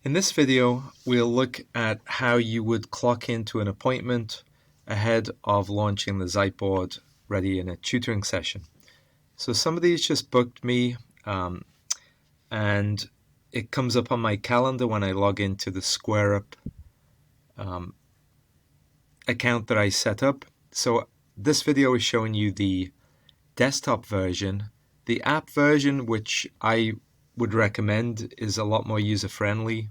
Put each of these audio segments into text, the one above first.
In this video, we'll look at how you would clock into an appointment ahead of launching the Zeitboard ready in a tutoring session. So some of these just booked me, and it comes up on my calendar when I log into the SquareUp account that I set up. So this video is showing you the desktop version. The app version, which I would recommend, is a lot more user-friendly.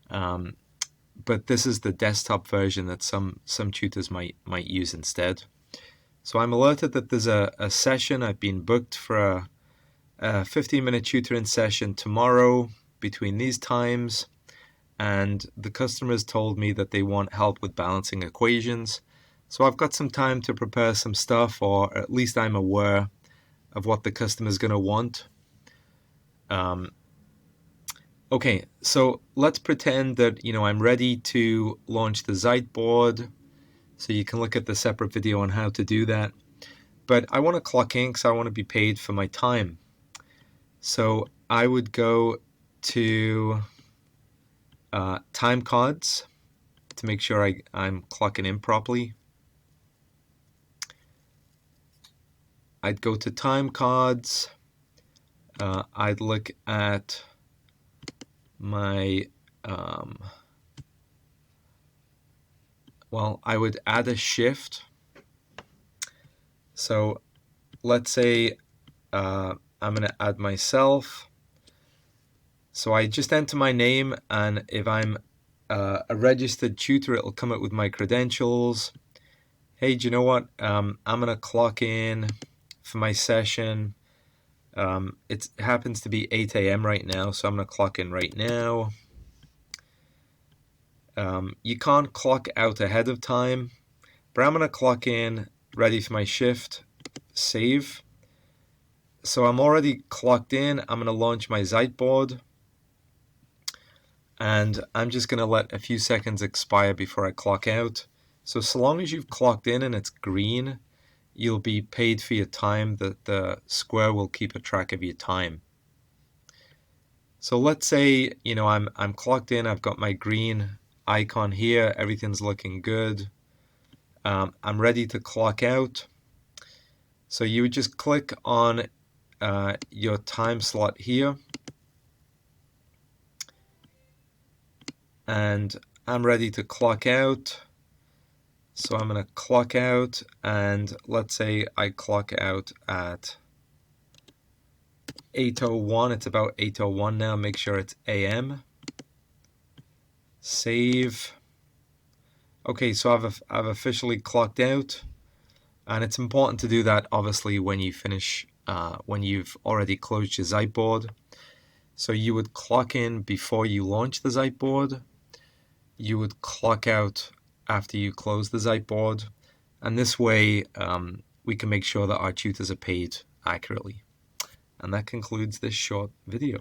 But this is the desktop version that some tutors might use instead. So I'm alerted that there's a session. I've been booked for a 15-minute tutoring session tomorrow between these times, and the customers told me that they want help with balancing equations. So I've got some time to prepare some stuff, or at least I'm aware of what the customer's going to want. Okay, so let's pretend that I'm ready to launch the Zeitboard. So you can look at the separate video on how to do that. But I want to clock in because I want to be paid for my time. So I would go to time cards to make sure I'm clocking in properly. I'd go to time cards. I'd look at my I would add a shift. So let's say I'm going to add myself. So I just enter my name, and if I'm a registered tutor, it'll come up with my credentials. Hey, do you know what? I'm going to clock in for my session. It happens to be 8 a.m. right now, so I'm going to clock in right now. You can't clock out ahead of time, but I'm going to clock in, ready for my shift, save. So I'm already clocked in. I'm going to launch my Zeitboard, and I'm just going to let a few seconds expire before I clock out. So long as you've clocked in and it's green, you'll be paid for your time. The Square will keep a track of your time. So let's say I'm clocked in. I've got my green icon here. Everything's looking good. I'm ready to clock out. So you would just click on your time slot here, and I'm ready to clock out. So I'm going to clock out, and let's say I clock out at 8:01. It's about 8:01 now. Make sure it's AM. Save. Okay, so I've officially clocked out, and it's important to do that obviously when you finish, when you've already closed your Zeitboard. So you would clock in before you launch the Zeitboard. You would clock out after you close the Zeitboard, and this way we can make sure that our tutors are paid accurately. And that concludes this short video.